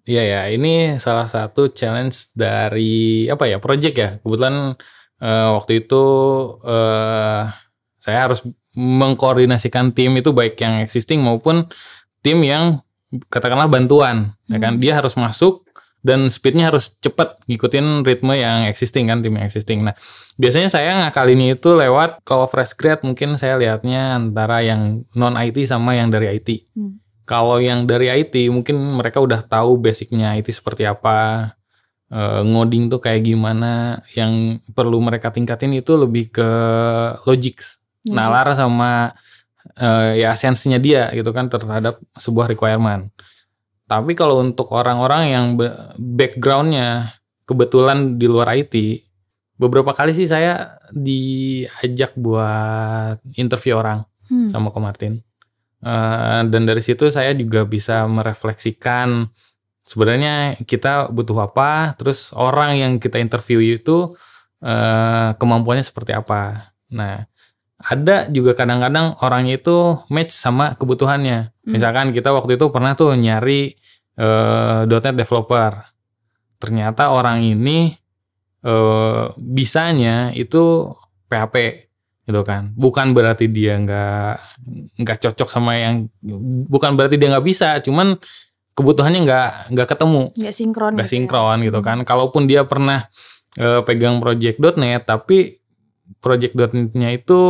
Iya ya, ini salah satu challenge dari apa ya, project ya. Kebetulan waktu itu saya harus mengkoordinasikan tim itu baik yang existing maupun tim yang katakanlah bantuan, ya kan. Dia harus masuk dan speednya harus cepat ngikutin ritme yang existing kan, tim yang existing. Nah, biasanya saya ngakalinnya itu lewat kalau fresh grad mungkin saya lihatnya antara yang non IT sama yang dari IT. Kalau yang dari IT mungkin mereka udah tahu basicnya IT seperti apa, ngoding tuh kayak gimana. Yang perlu mereka tingkatin itu lebih ke logics, nalar sama ya sense-nya dia gitu kan terhadap sebuah requirement. Tapi kalau untuk orang-orang yang background-nya kebetulan di luar IT, beberapa kali sih saya diajak buat interview orang sama Ko Martin. Dan dari situ saya juga bisa merefleksikan sebenarnya kita butuh apa, terus orang yang kita interview itu kemampuannya seperti apa. Nah, ada juga kadang-kadang orang itu match sama kebutuhannya. Misalkan kita waktu itu pernah tuh nyari .NET developer. Ternyata orang ini bisanya itu PHP gitu kan. Bukan berarti dia nggak cocok sama yang, bukan berarti dia nggak bisa, cuman kebutuhannya nggak ketemu, nggak sinkron gitu kan. Kalaupun dia pernah pegang project .NET, tapi project .NET-nya itu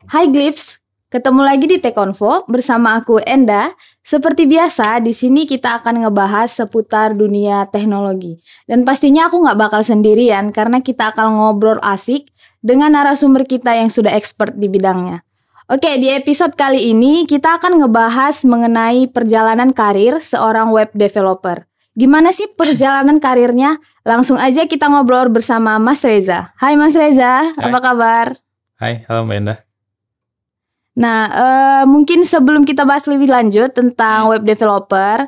Hai Glyphs, ketemu lagi di Tech-Convo bersama aku Enda. Seperti biasa, di sini kita akan ngebahas seputar dunia teknologi. Dan pastinya aku nggak bakal sendirian karena kita akan ngobrol asik dengan narasumber kita yang sudah expert di bidangnya. Oke, di episode kali ini kita akan ngebahas mengenai perjalanan karir seorang web developer. Gimana sih perjalanan karirnya? Langsung aja kita ngobrol bersama Mas Reza. Hai Mas Reza, apa kabar? Hai, halo Mbak Enda. Nah, mungkin sebelum kita bahas lebih lanjut tentang web developer,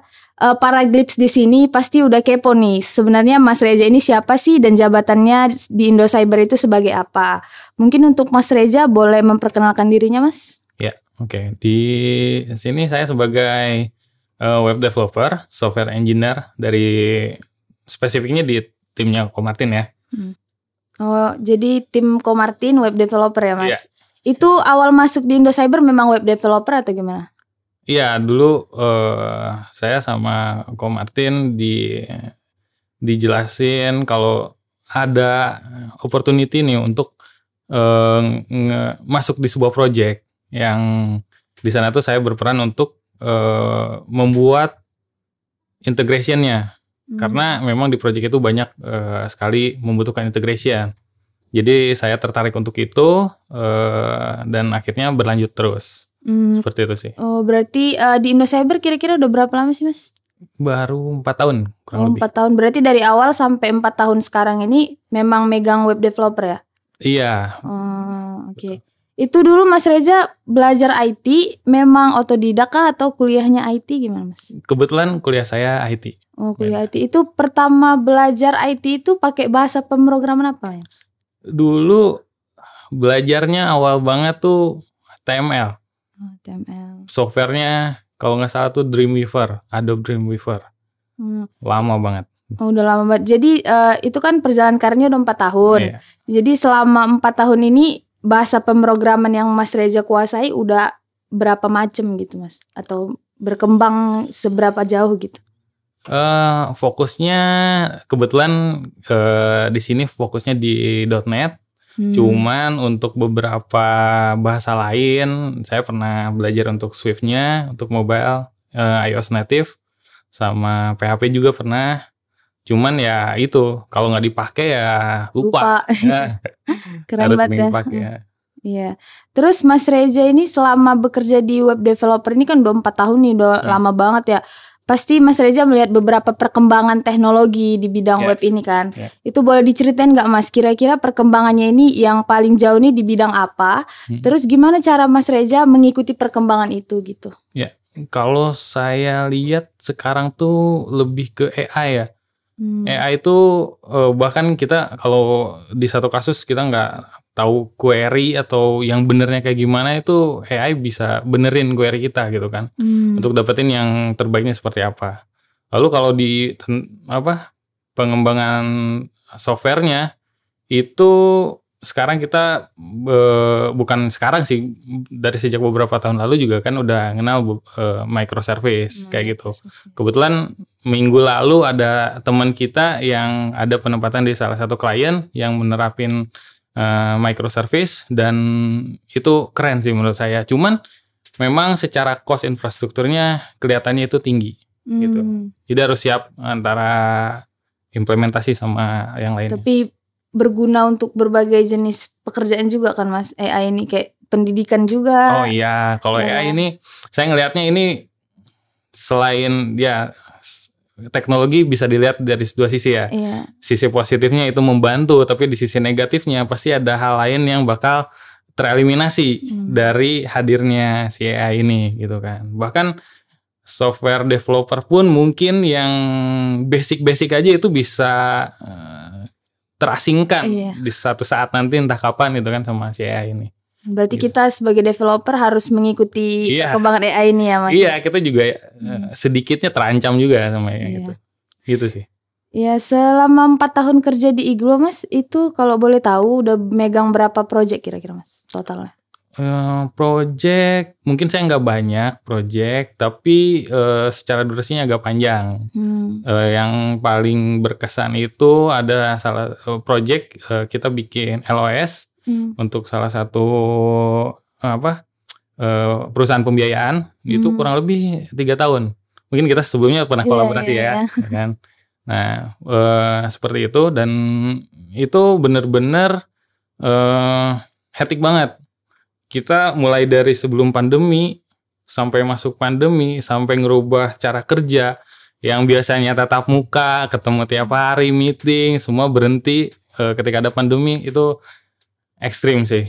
para Glyphs di sini pasti udah kepo nih. Sebenarnya Mas Reza ini siapa sih dan jabatannya di Indocyber itu sebagai apa? Mungkin untuk Mas Reza boleh memperkenalkan dirinya, Mas? Ya, oke. Di sini saya sebagai web developer, software engineer dari spesifiknya di timnya Ko Martin ya. Oh, jadi tim Ko Martin web developer ya, Mas? Ya. Itu awal masuk di Indocyber memang web developer atau gimana? Iya, dulu saya sama Ko Martin dijelasin kalau ada opportunity nih untuk masuk di sebuah project yang di sana tuh saya berperan untuk membuat integration-nya. Karena memang di project itu banyak sekali membutuhkan integration. Jadi saya tertarik untuk itu dan akhirnya berlanjut terus. Seperti itu sih. Oh, berarti di Indocyber kira-kira udah berapa lama sih, Mas? Baru 4 tahun kurang lebih. 4 tahun. Berarti dari awal sampai 4 tahun sekarang ini memang megang web developer ya? Iya. Oh, oke. Itu dulu Mas Reza belajar IT memang otodidak kah atau kuliahnya IT gimana, Mas? Kebetulan kuliah saya IT. Oh, kuliah IT. Itu pertama belajar IT itu pakai bahasa pemrograman apa, Mas? Dulu belajarnya awal banget tuh HTML. HTML. Softwarenya kalau nggak salah tuh Dreamweaver, Adobe Dreamweaver. Lama banget. Oh, udah lama banget. Jadi itu kan perjalanan karirnya udah 4 tahun. Iya. Jadi selama 4 tahun ini bahasa pemrograman yang Mas Reza kuasai udah berapa macam gitu, Mas? Atau berkembang seberapa jauh gitu? Fokusnya kebetulan di sini fokusnya di .NET. Cuman untuk beberapa bahasa lain saya pernah belajar untuk Swift-nya, untuk mobile, iOS native, sama PHP juga pernah. Cuman ya itu kalau nggak dipakai ya lupa. Keren harus banget ya. dipakai ya. Iya. Terus Mas Reza ini selama bekerja di web developer ini kan udah 4 tahun nih, udah lama banget ya. Pasti Mas Reza melihat beberapa perkembangan teknologi di bidang web ini kan. Itu boleh diceritain nggak, Mas? Kira-kira perkembangannya ini yang paling jauh nih di bidang apa? Terus gimana cara Mas Reza mengikuti perkembangan itu gitu? Ya, kalau saya lihat sekarang tuh lebih ke AI ya. AI itu bahkan kita kalau di satu kasus kita nggak tahu query atau yang benernya kayak gimana, itu AI bisa benerin query kita gitu kan, untuk dapetin yang terbaiknya seperti apa. Lalu kalau di pengembangan softwarenya itu sekarang kita bukan sekarang sih, dari sejak beberapa tahun lalu juga kan udah kenal microservice kayak gitu. Kebetulan minggu lalu ada teman kita yang ada penempatan di salah satu klien yang menerapin microservice, dan itu keren sih menurut saya. Cuman memang secara cost infrastrukturnya kelihatannya itu tinggi gitu. Jadi harus siap antara implementasi sama yang lainnya. Tapi berguna untuk berbagai jenis pekerjaan juga kan Mas, AI ini kayak pendidikan juga. Oh iya, kalau AI ini saya ngelihatnya ini selain ya teknologi bisa dilihat dari dua sisi ya. Sisi positifnya itu membantu, tapi di sisi negatifnya pasti ada hal lain yang bakal tereliminasi dari hadirnya si AI ini gitu kan. Bahkan software developer pun mungkin yang basic-basic aja itu bisa terasingkan di suatu saat nanti, entah kapan gitu kan, sama si AI ini. Berarti gitu. Kita sebagai developer harus mengikuti perkembangan AI ini ya Mas? Iya, kita juga sedikitnya terancam juga sama AI gitu. Gitu sih. Ya, selama 4 tahun kerja di Iglo Mas, itu kalau boleh tahu udah megang berapa project kira-kira Mas totalnya? Project mungkin saya nggak banyak project, tapi secara durasinya agak panjang. Yang paling berkesan itu ada salah project kita bikin LOS untuk salah satu perusahaan pembiayaan. Itu kurang lebih 3 tahun. Mungkin kita sebelumnya pernah kolaborasi ya kan. Nah seperti itu, dan itu benar-benar hectic banget. Kita mulai dari sebelum pandemi sampai masuk pandemi, sampai ngerubah cara kerja yang biasanya tatap muka, ketemu tiap hari, meeting, semua berhenti ketika ada pandemi. Itu ekstrim sih.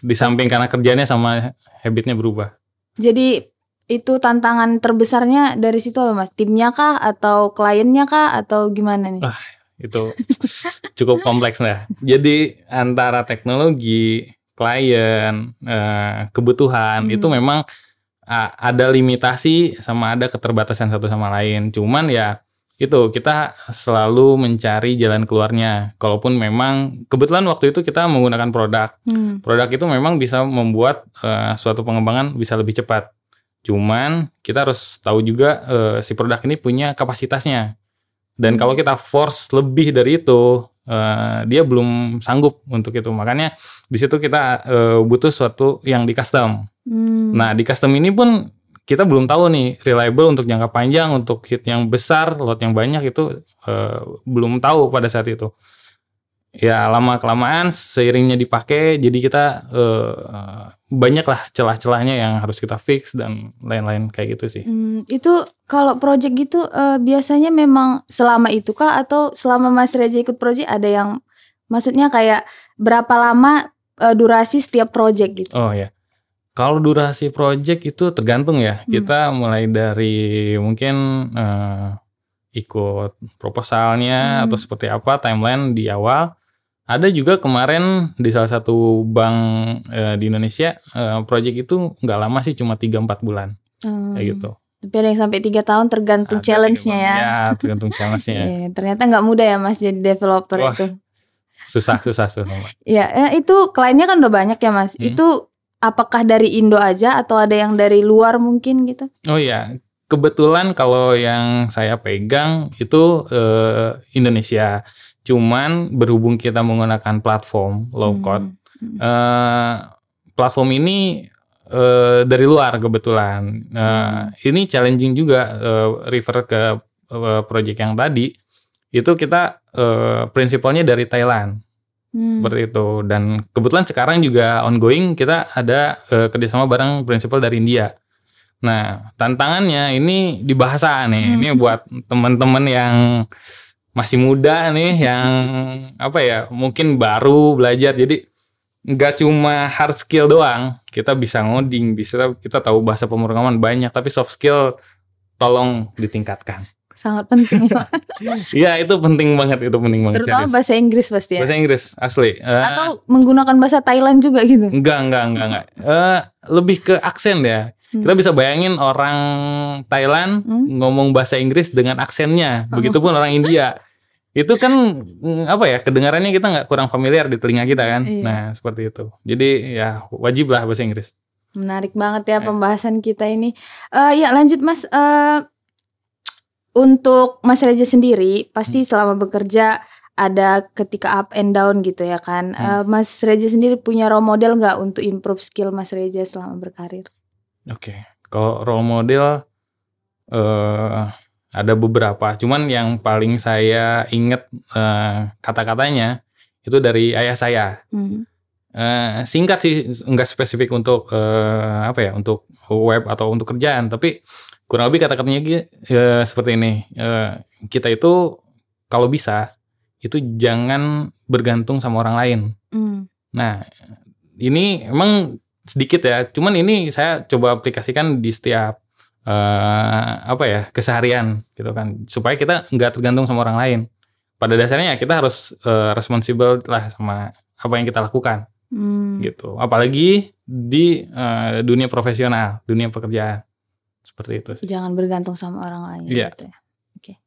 Di samping karena kerjanya sama habitnya berubah. Jadi itu tantangan terbesarnya dari situ apa Mas? Timnya kah atau kliennya kah atau gimana nih? Itu cukup kompleks lah. Jadi antara teknologi, klien, kebutuhan itu memang ada limitasi sama ada keterbatasan satu sama lain. Cuman ya itu kita selalu mencari jalan keluarnya. Kalaupun memang kebetulan waktu itu kita menggunakan produk. Produk itu memang bisa membuat suatu pengembangan bisa lebih cepat. Cuman kita harus tahu juga si produk ini punya kapasitasnya. Dan kalau kita force lebih dari itu, dia belum sanggup untuk itu. Makanya di situ kita butuh suatu yang di custom. Nah di custom ini pun kita belum tahu nih reliable untuk jangka panjang, untuk hit yang besar, lot yang banyak itu belum tahu pada saat itu. Ya lama kelamaan seiringnya dipakai, jadi kita banyaklah celah-celahnya yang harus kita fix dan lain-lain kayak gitu sih. Itu kalau project gitu biasanya memang selama itu kah atau selama Mas Reza ikut project ada yang maksudnya kayak berapa lama durasi setiap project gitu? Oh ya, kalau durasi project itu tergantung ya. Kita mulai dari mungkin ikut proposalnya atau seperti apa timeline di awal. Ada juga kemarin di salah satu bank di Indonesia project itu nggak lama sih, cuma 3-4 bulan kayak gitu. Tapi ada yang sampai 3 tahun tergantung challenge-nya ya. Ya tergantung challenge-nya. Ternyata nggak mudah ya Mas jadi developer. Wah, itu. Susah. Ya itu kliennya kan udah banyak ya Mas. Itu apakah dari Indo aja atau ada yang dari luar mungkin gitu? Oh iya, kebetulan kalau yang saya pegang itu Indonesia. Cuman berhubung kita menggunakan platform low code, platform ini dari luar kebetulan. Ini challenging juga, refer ke project yang tadi. Itu kita prinsipalnya dari Thailand. Seperti itu. Dan kebetulan sekarang juga ongoing kita ada kerjasama bareng prinsipal dari India. Nah tantangannya ini di bahasa nih. Ini buat teman-teman yang masih muda nih, yang mungkin baru belajar. Jadi nggak cuma hard skill doang, kita bisa ngoding, kita tahu bahasa pemrograman banyak, tapi soft skill tolong ditingkatkan. Sangat penting. Iya, itu penting banget, Terutama serius. bahasa Inggris pasti ya. Bahasa Inggris asli. Atau menggunakan bahasa Thailand juga gitu. Enggak. Lebih ke aksen ya. Kita bisa bayangin orang Thailand ngomong bahasa Inggris dengan aksennya. Begitupun orang India. Itu kan apa ya, kedengarannya kita nggak kurang familiar di telinga kita kan. Iya. Nah seperti itu. Jadi ya wajib lah bahasa Inggris. Menarik banget ya pembahasan kita ini. Ya lanjut Mas. Untuk Mas Reza sendiri, pasti selama bekerja ada ketika up and down gitu ya kan. Mas Reza sendiri punya role model nggak untuk improve skill Mas Reza selama berkarir? Oke. Kalau role model ada beberapa. Cuman yang paling saya ingat kata-katanya itu dari ayah saya. Singkat sih, nggak spesifik untuk untuk web atau untuk kerjaan, tapi kurang lebih kata-katanya seperti ini. Kita itu kalau bisa itu jangan bergantung sama orang lain. Nah, ini emang sedikit ya, cuman ini saya coba aplikasikan di setiap keseharian gitu kan, supaya kita nggak tergantung sama orang lain. Pada dasarnya kita harus responsible lah sama apa yang kita lakukan. Gitu. Apalagi di dunia profesional, dunia pekerjaan. Seperti itu sih. Jangan bergantung sama orang lain gitu ya. Oke.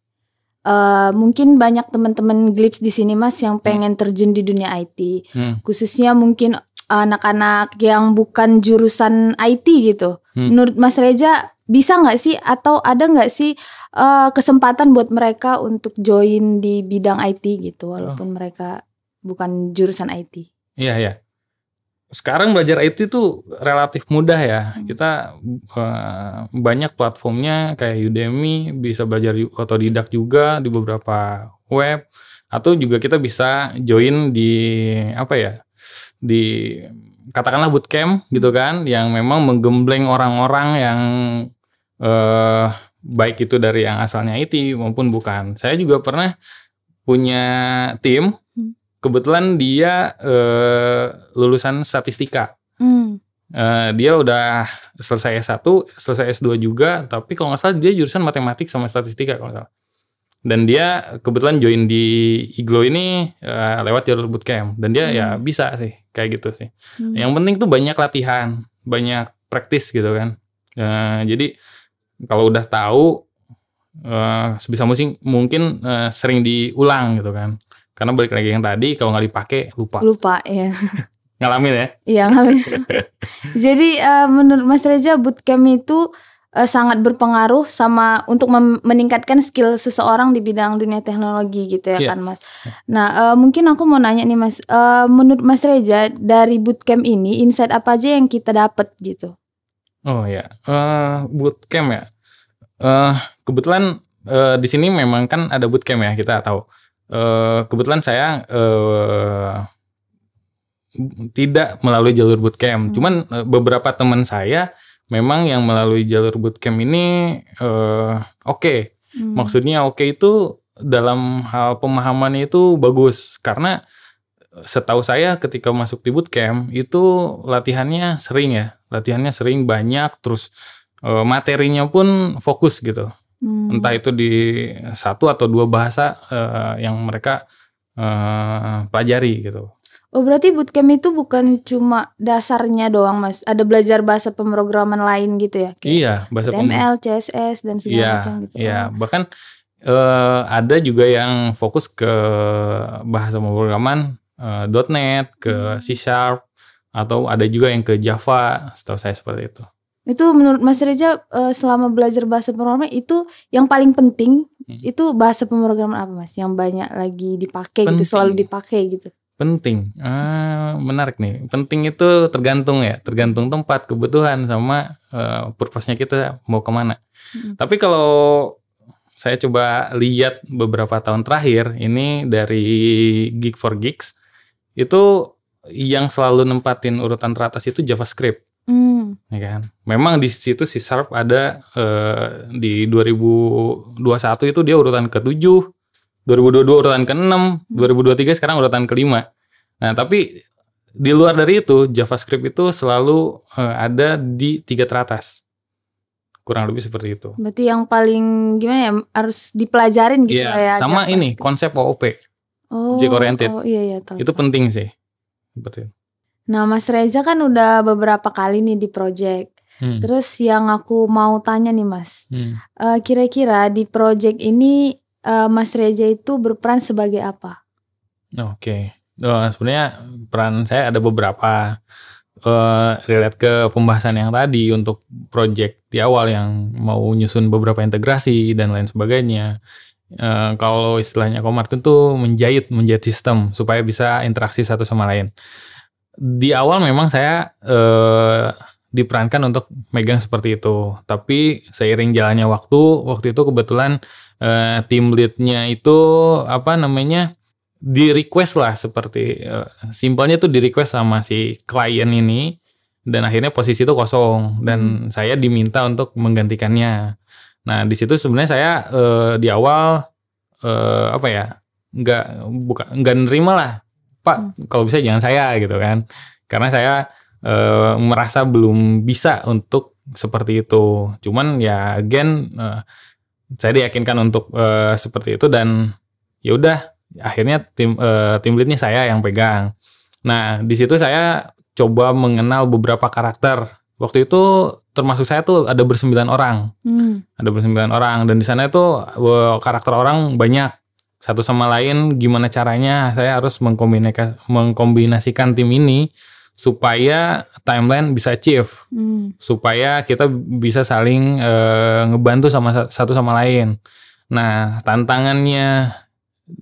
Mungkin banyak teman-teman Glips di sini Mas yang pengen terjun di dunia IT. Khususnya mungkin anak-anak yang bukan jurusan IT gitu. Menurut Mas Reza bisa nggak sih atau ada nggak sih kesempatan buat mereka untuk join di bidang IT gitu walaupun mereka bukan jurusan IT? Iya. Sekarang belajar IT itu relatif mudah ya. Kita banyak platformnya kayak Udemy, bisa belajar otodidak juga di beberapa web, atau juga kita bisa join di di katakanlah bootcamp gitu kan, yang memang menggembleng orang-orang yang baik itu dari yang asalnya IT maupun bukan. Saya juga pernah punya tim. Kebetulan dia lulusan statistika. Dia udah selesai S1, selesai S2 juga, tapi kalau nggak salah dia jurusan matematik sama statistika kalau nggak salah. Dan dia kebetulan join di Iglo ini lewat jalur bootcamp. Dan dia ya bisa sih, kayak gitu sih. Yang penting tuh banyak latihan, banyak praktis gitu kan. Jadi kalau udah tahu, sebisa mungkin sering diulang gitu kan. Karena balik lagi yang tadi, kalau nggak dipakai lupa ya. Ngalamin ya? Iya ngalamin. Jadi menurut Mas Reza bootcamp itu sangat berpengaruh sama untuk meningkatkan skill seseorang di bidang dunia teknologi gitu ya kan Mas. Nah mungkin aku mau nanya nih Mas, menurut Mas Reza dari bootcamp ini insight apa aja yang kita dapat gitu? Oh ya, bootcamp ya. Kebetulan di sini memang kan ada bootcamp ya, kita tahu. Kebetulan saya tidak melalui jalur bootcamp. Cuman beberapa teman saya memang yang melalui jalur bootcamp ini oke. Maksudnya oke itu dalam hal pemahamannya itu bagus. Karena setahu saya ketika masuk di bootcamp itu latihannya sering banyak, terus materinya pun fokus gitu. Entah itu di 1 atau 2 bahasa yang mereka pelajari gitu. Oh berarti bootcamp itu bukan cuma dasarnya doang Mas, ada belajar bahasa pemrograman lain gitu ya? Iya, bahasa HTML, CSS dan segala macam gitu. Iya, bahkan ada juga yang fokus ke bahasa pemrograman .NET, ke C#, atau ada juga yang ke Java, setahu saya seperti itu. Itu menurut Mas Reza selama belajar bahasa pemrograman itu yang paling penting itu bahasa pemrograman apa Mas? Yang banyak lagi dipakai gitu, selalu dipakai gitu. Penting, menarik nih. Penting itu tergantung tempat, kebutuhan sama purpose-nya kita mau kemana. Tapi kalau saya coba lihat beberapa tahun terakhir ini dari Geek4Geeks, itu yang selalu nempatin urutan teratas itu JavaScript. Ya kan? Memang di situ C# ada di 2021 itu dia urutan ke-7, 2022 urutan ke-6, 2023 sekarang urutan ke-5. Nah, tapi di luar dari itu JavaScript itu selalu ada di 3 teratas. Kurang lebih seperti itu. Berarti yang paling gimana ya, harus dipelajarin gitu Iya, ya. sama Java ini script. konsep OOP, Object Oriented. Oh iya tahu. Itu penting sih. Seperti itu. Nah, Mas Reza kan udah beberapa kali nih di project. Terus yang aku mau tanya nih Mas, kira-kira di project ini Mas Reza itu berperan sebagai apa? Oke. Sebenarnya peran saya ada beberapa, relate ke pembahasan yang tadi untuk project di awal yang mau nyusun beberapa integrasi dan lain sebagainya. Kalau istilahnya Komar itu menjahit sistem supaya bisa interaksi satu sama lain. Di awal memang saya diperankan untuk megang seperti itu, tapi seiring jalannya waktu itu kebetulan tim leadnya itu di request lah, seperti simpelnya tuh di request sama si klien ini, dan akhirnya posisi itu kosong dan saya diminta untuk menggantikannya. Nah di situ sebenarnya saya di awal nggak nerima lah, Pak, kalau bisa jangan saya gitu kan, karena saya merasa belum bisa untuk seperti itu. Cuman ya again saya diyakinkan untuk seperti itu, dan ya udah akhirnya tim leadnya saya yang pegang. Nah di situ saya coba mengenal beberapa karakter. Waktu itu termasuk saya tuh ada ber-9 orang. Ada ber-9 orang, dan di sana itu karakter orang banyak. Satu sama lain gimana caranya saya harus mengkombinasikan tim ini supaya timeline bisa achieve. Supaya kita bisa saling ngebantu satu sama lain. Nah, tantangannya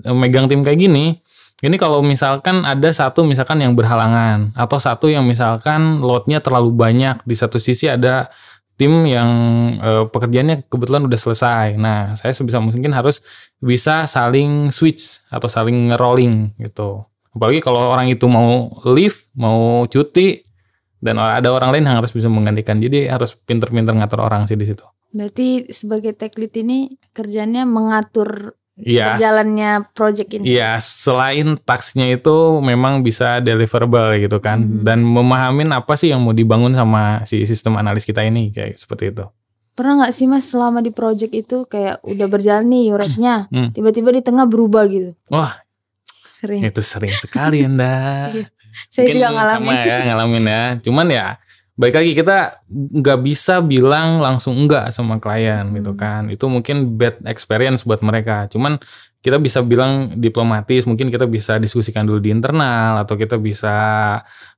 megang tim kayak gini, ini kalau misalkan ada satu misalkan yang berhalangan, atau satu yang misalkan loadnya terlalu banyak, di satu sisi ada tim yang pekerjaannya kebetulan udah selesai. Nah, saya sebisa mungkin harus bisa saling switch atau saling nge-rolling gitu. Apalagi kalau orang itu mau leave, mau cuti, dan ada orang lain yang harus bisa menggantikan. Jadi harus pinter-pinter ngatur orang sih di situ. Berarti sebagai tech lead ini kerjanya mengatur jalannya project ini. Iya, selain tasknya itu memang bisa deliverable gitu kan, dan memahamin apa sih yang mau dibangun sama si sistem analis kita ini, kayak seperti itu. Pernah nggak sih Mas selama di project itu kayak udah berjalan nih UX-nya, tiba-tiba di tengah berubah gitu? Wah, sering. Itu sering sekali Anda. Saya mungkin juga ngalamin. sama ya, ngalamin ya. Cuman ya balik lagi, kita nggak bisa bilang langsung enggak sama klien gitu kan. Itu mungkin bad experience buat mereka. Cuman kita bisa bilang diplomatis, mungkin kita bisa diskusikan dulu di internal, atau kita bisa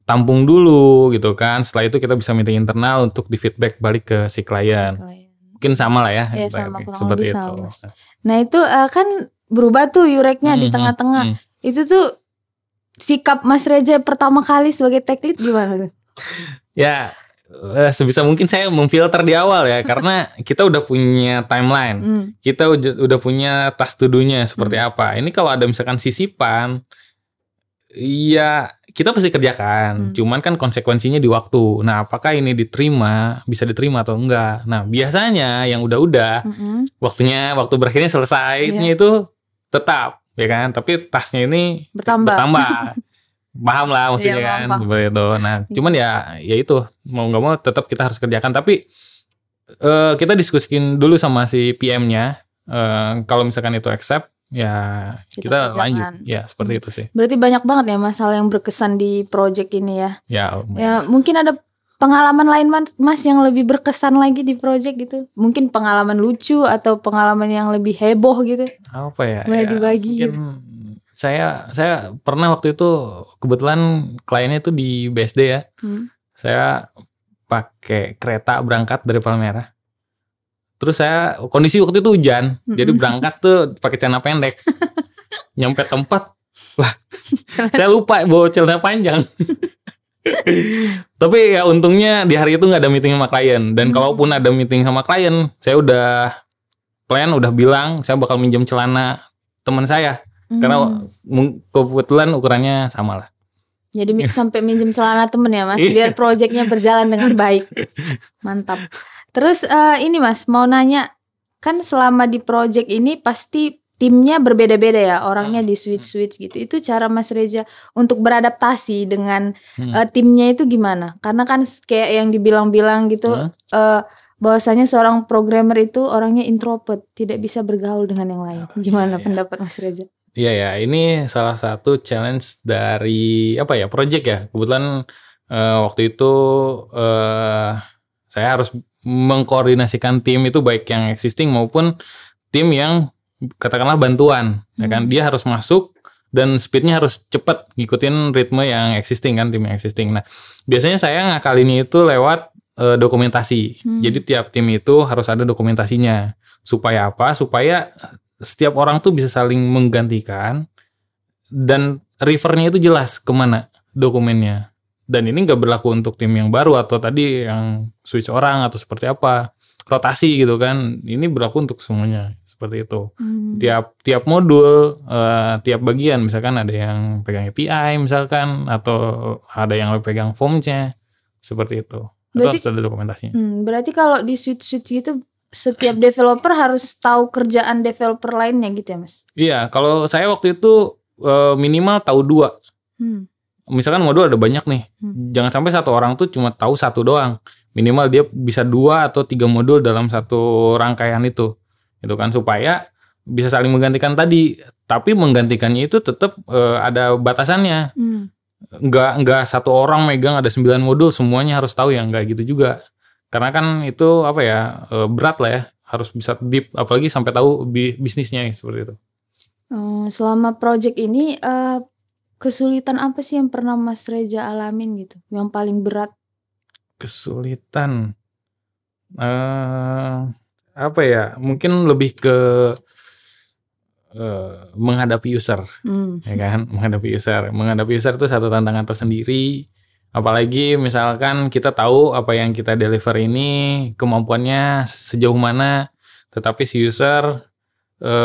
tampung dulu gitu kan. Setelah itu kita bisa meeting internal untuk di feedback balik ke si klien. Mungkin sama lah ya. Ya sama, seperti itu. Sama. Nah itu kan berubah tuh UX-nya di tengah-tengah. Itu tuh sikap Mas Reza pertama kali sebagai tech lead gimana tuh? Ya sebisa mungkin saya memfilter di awal ya, karena kita udah punya timeline, kita udah punya task to do-nya seperti apa. Ini kalau ada misalkan sisipan, ya kita pasti kerjakan. Cuman kan konsekuensinya di waktu. Nah, apakah ini bisa diterima atau enggak? Nah, biasanya yang udah waktu berakhirnya selesainya itu tetap, ya kan? Tapi tasknya ini bertambah. Paham lah maksudnya kan, seperti itu. Nah, cuman ya itu mau nggak mau tetap kita harus kerjakan. Tapi kita diskusikin dulu sama si PM-nya. Kalau misalkan itu accept, ya kita lanjut. Ya seperti itu sih. Berarti banyak banget ya masalah yang berkesan di project ini ya. Ya mungkin ada pengalaman lain Mas yang lebih berkesan lagi di project gitu. Mungkin pengalaman lucu atau pengalaman yang lebih heboh gitu. Apa ya? Boleh dibagi. Mungkin saya pernah waktu itu kebetulan kliennya itu di BSD ya. Saya pakai kereta berangkat dari Palmerah. Terus saya kondisi waktu itu hujan, jadi berangkat tuh pakai celana pendek. Nyampe tempat, wah, saya lupa bawa celana panjang. Tapi ya untungnya di hari itu nggak ada meeting sama klien. Dan kalaupun ada meeting sama klien, saya udah bilang saya bakal minjem celana teman saya. Karena kebetulan ukurannya sama lah. Jadi sampai minjem celana temen ya Mas, biar projectnya berjalan dengan baik. Mantap. Terus ini Mas mau nanya, kan selama di project ini pasti timnya berbeda-beda ya, orangnya di switch gitu. Itu cara Mas Reza untuk beradaptasi dengan timnya itu gimana? Karena kan kayak yang dibilang-bilang gitu, bahwasanya seorang programmer itu orangnya introvert, tidak bisa bergaul dengan yang lain. Gimana pendapat Mas Reza? Iya ya, ini salah satu challenge dari project ya. Kebetulan waktu itu saya harus mengkoordinasikan tim itu baik yang existing maupun tim yang katakanlah bantuan, ya kan. Dia harus masuk dan speednya harus cepat ngikutin ritme yang existing kan, tim yang existing. Nah, biasanya saya ngakalinnya itu lewat dokumentasi. Jadi tiap tim itu harus ada dokumentasinya. Supaya apa? Supaya setiap orang tuh bisa saling menggantikan dan refernya itu jelas kemana dokumennya. Dan ini nggak berlaku untuk tim yang baru atau tadi yang switch orang atau seperti apa, rotasi gitu kan. Ini berlaku untuk semuanya seperti itu. Tiap modul, tiap bagian, misalkan ada yang pegang API misalkan, atau ada yang pegang form-nya, seperti itu. Berarti harus ada dokumentasinya. Berarti kalau di switch gitu setiap developer harus tahu kerjaan developer lainnya gitu ya Mas? Iya, kalau saya waktu itu minimal tahu 2. Misalkan modul ada banyak nih, jangan sampai satu orang tuh cuma tahu 1 doang. Minimal dia bisa 2 atau 3 modul dalam satu rangkaian itu kan, supaya bisa saling menggantikan tadi. Tapi menggantikannya itu tetap ada batasannya. Enggak satu orang megang ada 9 modul semuanya harus tahu ya, enggak gitu juga. Karena kan itu berat lah ya, harus bisa deep, apalagi sampai tahu bisnisnya seperti itu. Selama project ini kesulitan apa sih yang pernah Mas Reza alamin gitu, yang paling berat? Kesulitan mungkin lebih ke menghadapi user, ya kan, menghadapi user itu satu tantangan tersendiri. Apalagi misalkan kita tahu apa yang kita deliver ini kemampuannya sejauh mana, tetapi si user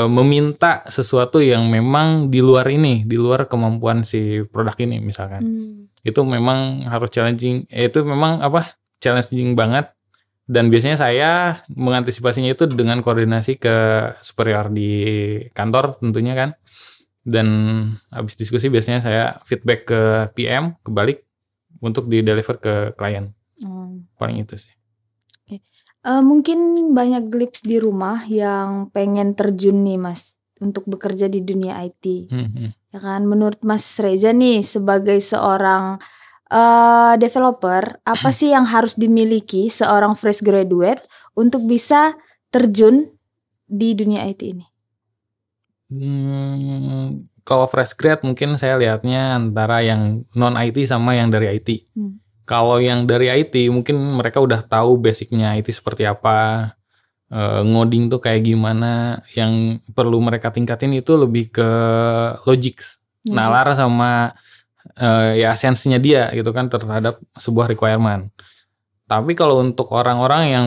meminta sesuatu yang memang di luar kemampuan si produk ini misalkan. Itu memang harus challenging, challenging banget. Dan biasanya saya mengantisipasinya itu dengan koordinasi ke superior di kantor tentunya kan. Dan habis diskusi biasanya saya feedback ke PM, kebalik untuk di-deliver ke klien. Paling itu sih. Okay. Mungkin banyak Glips di rumah yang pengen terjun nih Mas untuk bekerja di dunia IT. Ya kan, menurut Mas Reza nih sebagai seorang developer, apa sih yang harus dimiliki seorang fresh graduate untuk bisa terjun di dunia IT ini? Kalau fresh grad mungkin saya lihatnya antara yang non IT sama yang dari IT. Kalau yang dari IT mungkin mereka udah tahu basicnya IT seperti apa, ngoding tuh kayak gimana. Yang perlu mereka tingkatin itu lebih ke logics, nalar sama sense-nya dia gitu kan terhadap sebuah requirement. Tapi kalau untuk orang-orang yang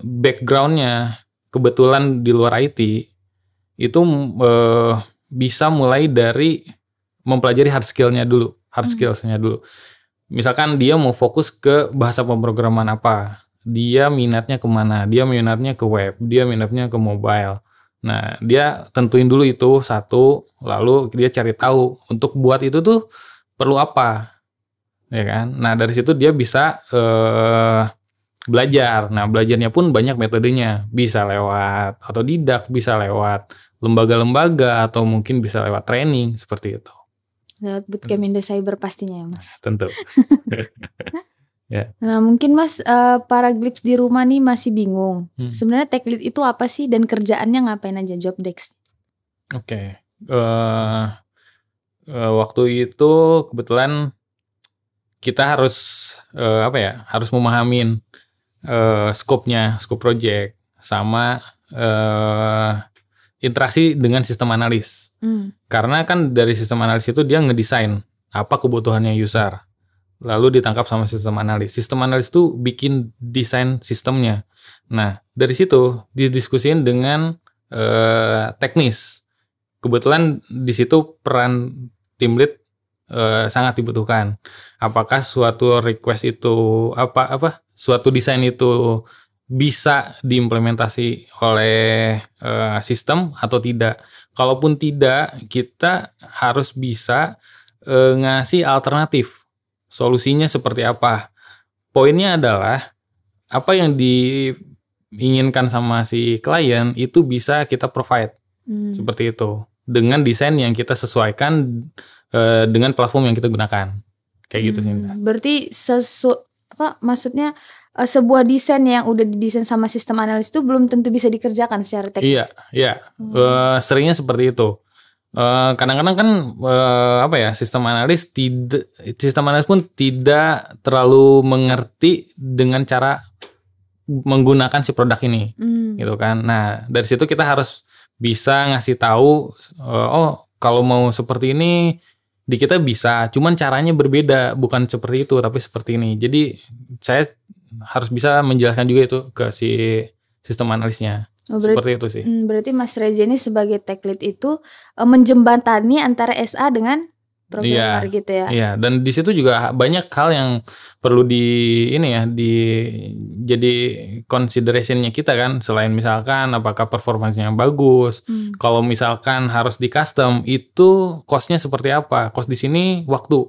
background-nya kebetulan di luar IT, itu bisa mulai dari mempelajari hard skillsnya dulu. Misalkan dia mau fokus ke bahasa pemrograman apa, dia minatnya kemana, dia minatnya ke web, dia minatnya ke mobile. Nah, dia tentuin dulu itu satu, lalu dia cari tahu untuk buat itu tuh perlu apa, ya kan? Nah, dari situ dia bisa belajar. Nah, belajarnya pun banyak metodenya. Bisa lewat otodidak, bisa lewat lembaga-lembaga, atau mungkin bisa lewat training, seperti itu. Lewat bootcamp Indo Cyber pastinya ya Mas? Tentu. Ya. Nah mungkin Mas, para Glips di rumah nih masih bingung. Sebenarnya tech lead itu apa sih dan kerjaannya ngapain aja, job desk? Oke. Waktu itu kebetulan kita harus harus memahamin scope project sama interaksi dengan sistem analis. Karena kan dari sistem analis itu dia ngedesain apa kebutuhannya user, lalu ditangkap sama sistem analis. Sistem analis itu bikin desain sistemnya. Nah, dari situ didiskusin dengan teknis. Kebetulan di situ peran tim lead sangat dibutuhkan. Apakah suatu request itu suatu desain itu bisa diimplementasi oleh sistem atau tidak. Kalaupun tidak, kita harus bisa ngasih alternatif. Solusinya seperti apa? Poinnya adalah apa yang inginkan sama si klien itu bisa kita provide seperti itu dengan desain yang kita sesuaikan dengan platform yang kita gunakan kayak gitu sih. Berarti maksudnya sebuah desain yang udah didesain sama sistem analis itu belum tentu bisa dikerjakan secara teknis. Iya. Seringnya seperti itu. Kadang-kadang kan sistem analis pun tidak terlalu mengerti dengan cara menggunakan si produk ini, gitu kan. Nah dari situ kita harus bisa ngasih tahu, kalau mau seperti ini di kita bisa, cuman caranya berbeda, bukan seperti itu tapi seperti ini. Jadi saya harus bisa menjelaskan juga itu ke si sistem analisnya. Seperti itu sih. Berarti Mas Reza ini sebagai tech lead itu menjembatani antara SA dengan programmer gitu ya. Iya, dan di situ juga banyak hal yang perlu jadi considerationnya kita kan, selain misalkan apakah performanya bagus. Kalau misalkan harus di custom itu costnya seperti apa? Cost di sini waktu.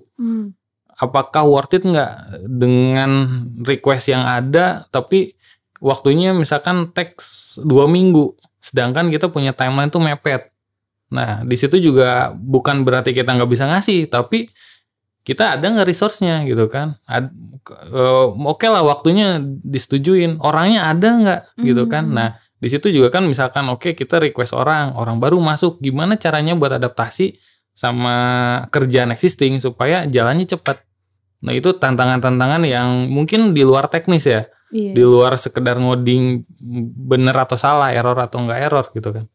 Apakah worth it nggak dengan request yang ada tapi waktunya misalkan teks 2 minggu, sedangkan kita punya timeline tuh mepet. Nah di situ juga bukan berarti kita nggak bisa ngasih, tapi kita ada nggak resource-nya gitu kan. Oke lah waktunya disetujuin, orangnya ada nggak gitu kan. Nah di situ juga kan misalkan kita request orang baru masuk, gimana caranya buat adaptasi sama kerjaan existing supaya jalannya cepat. Nah itu tantangan-tantangan yang mungkin di luar teknis ya. Iya. Di luar sekedar ngoding bener atau salah, error atau enggak error gitu kan.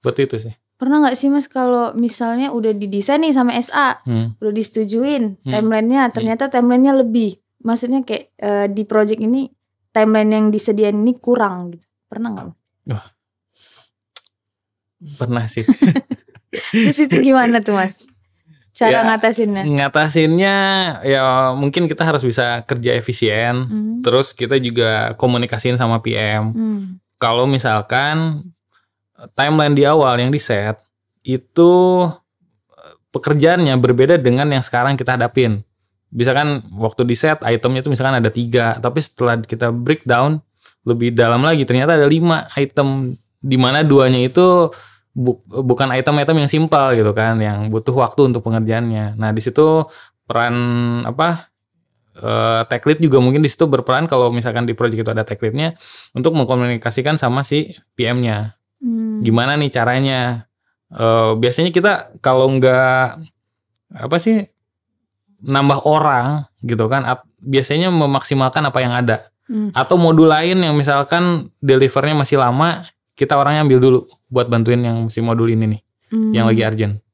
Seperti itu sih. Pernah gak sih Mas kalau misalnya udah didesain nih sama SA, udah disetujuin timelinenya, ternyata timelinenya lebih. Maksudnya kayak di project ini timeline yang disediain ini kurang gitu. Pernah gak? Pernah sih. Terus itu gimana tuh Mas? Cara ngatasinnya? Ngatasinnya ya mungkin kita harus bisa kerja efisien. Terus kita juga komunikasiin sama PM. Kalau misalkan timeline di awal yang di set itu pekerjaannya berbeda dengan yang sekarang kita hadapin. Misalkan waktu di set itemnya itu misalkan ada 3, tapi setelah kita breakdown lebih dalam lagi ternyata ada 5 item, di mana 2-nya itu bukan item-item yang simpel gitu kan, yang butuh waktu untuk pengerjaannya. Nah di situ peran tech lead juga mungkin di situ berperan kalau misalkan di project itu ada tech leadnya untuk mengkomunikasikan sama si PM-nya. Gimana nih caranya? Biasanya kita kalau nggak nambah orang gitu kan, biasanya memaksimalkan apa yang ada. Atau modul lain yang misalkan delivernya masih lama, kita orangnya ambil dulu buat bantuin yang si modul ini nih, yang lagi urgent.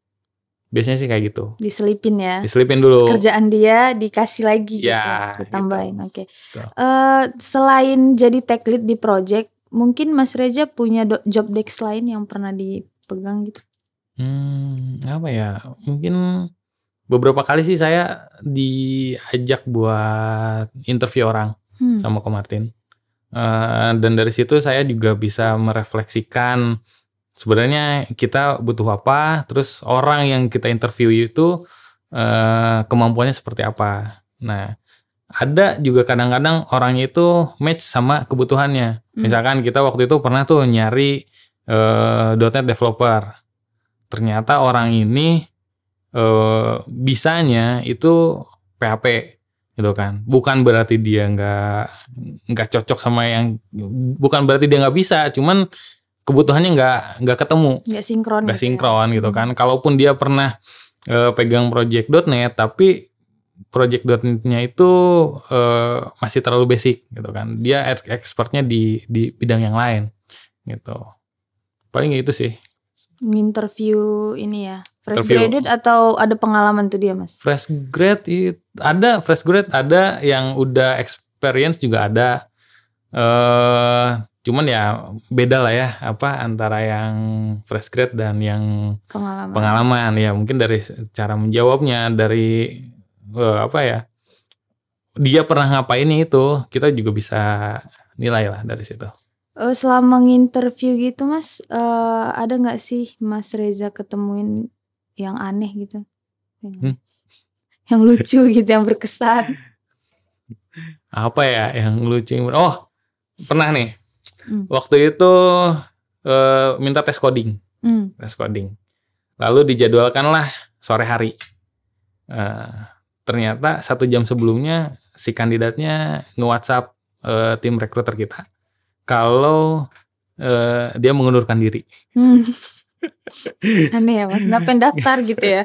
Biasanya sih kayak gitu. Diselipin ya. Diselipin dulu. Kerjaan dia dikasih lagi ya, gitu. Ditambahin. Gitu. Oke. Selain jadi tech lead di project, mungkin Mas Reza punya job desk lain yang pernah dipegang gitu? Apa ya? Mungkin beberapa kali sih saya diajak buat interview orang sama Ko Martin. Dan dari situ saya juga bisa merefleksikan sebenarnya kita butuh apa, terus orang yang kita interview itu kemampuannya seperti apa. Nah, ada juga kadang-kadang orangnya itu match sama kebutuhannya. Misalkan kita waktu itu pernah tuh nyari .NET developer. Ternyata orang ini bisanya itu PHP gitu kan. Bukan berarti dia nggak cocok sama yang, bukan berarti dia nggak bisa, cuman kebutuhannya nggak ketemu, nggak sinkron gitu kan. Kalaupun dia pernah pegang project .NET, tapi project .NET-nya itu masih terlalu basic gitu kan. Dia expertnya di bidang yang lain gitu. Paling gitu sih. Interview ini ya, fresh graduate atau ada pengalaman tuh dia Mas? Fresh grade ada, yang udah experience juga ada. Cuman ya beda lah ya antara yang fresh grade dan yang pengalaman. Ya mungkin dari cara menjawabnya, dari dia pernah ngapain itu, kita juga bisa nilai lah dari situ. Selama nginterview gitu Mas, ada nggak sih Mas Reza ketemuin yang aneh gitu, yang lucu gitu, yang berkesan? Apa ya yang lucu? Oh, pernah nih. Waktu itu minta tes coding. Tes coding. Lalu dijadwalkanlah sore hari. Ternyata 1 jam sebelumnya si kandidatnya nge-WhatsApp tim rekruter kita kalau dia mengundurkan diri. Aneh ya Mas, ngapain daftar gitu ya?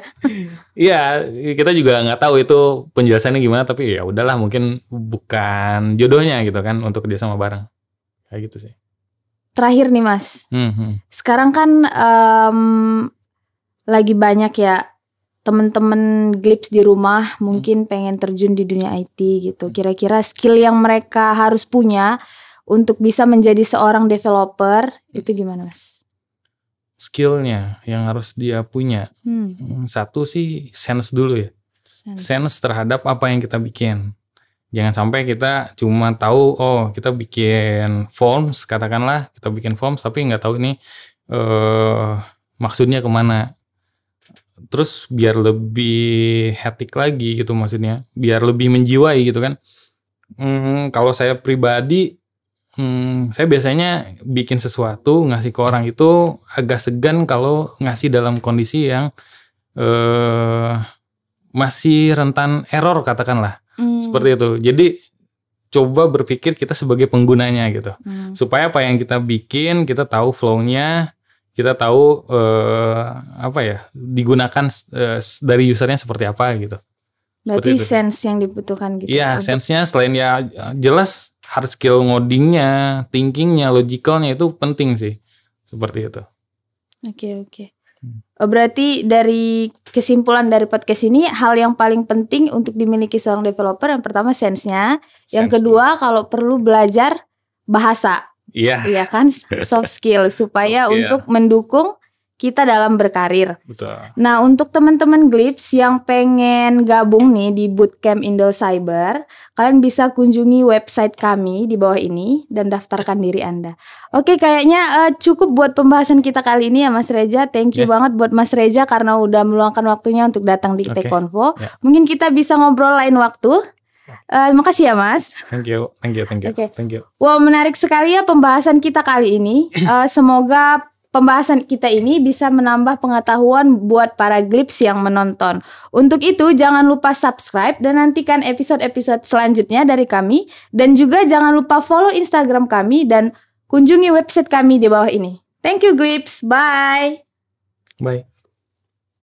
Iya, kita juga nggak tahu itu penjelasannya gimana, tapi ya udahlah, mungkin bukan jodohnya gitu kan untuk dia sama bareng. Kayak gitu sih. Terakhir nih Mas, sekarang kan lagi banyak ya temen-temen Glips di rumah mungkin pengen terjun di dunia IT gitu. Kira-kira skill yang mereka harus punya untuk bisa menjadi seorang developer itu gimana Mas? Skillnya yang harus dia punya, satu sih sense dulu ya. Sense terhadap apa yang kita bikin. Jangan sampai kita cuma tahu kita bikin forms, katakanlah kita bikin forms tapi nggak tahu ini maksudnya kemana. Terus biar lebih hectic lagi gitu, maksudnya biar lebih menjiwai gitu kan. Kalau saya pribadi, saya biasanya bikin sesuatu ngasih ke orang itu agak segan kalau ngasih dalam kondisi yang masih rentan error, katakanlah seperti itu. Jadi coba berpikir kita sebagai penggunanya gitu, supaya apa yang kita bikin kita tahu flow-nya, kita tahu digunakan dari usernya seperti apa gitu. Berarti sense yang dibutuhkan gitu. Iya, sense-nya selain ya jelas hard skill ngodingnya, thinkingnya, logicalnya itu penting sih. Seperti itu. Oke. Berarti dari kesimpulan dari podcast ini, hal yang paling penting untuk dimiliki seorang developer yang pertama sense-nya, yang kedua kalau perlu belajar bahasa. Iya kan, soft skill supaya untuk mendukung kita dalam berkarir. Betul. Nah, untuk teman-teman Glips yang pengen gabung nih di Bootcamp Indo Cyber, kalian bisa kunjungi website kami di bawah ini dan daftarkan diri Anda. Oke, kayaknya cukup buat pembahasan kita kali ini ya Mas Reza. Thank you banget buat Mas Reza karena udah meluangkan waktunya untuk datang di TechConvo. Mungkin kita bisa ngobrol lain waktu. Makasih ya Mas. Thank you. Okay. Thank you. Wow, menarik sekali ya pembahasan kita kali ini. Semoga pembahasan kita ini bisa menambah pengetahuan buat para Glips yang menonton. Untuk itu jangan lupa subscribe dan nantikan episode-episode selanjutnya dari kami. Dan juga jangan lupa follow Instagram kami dan kunjungi website kami di bawah ini. Thank you Glips. Bye. Bye.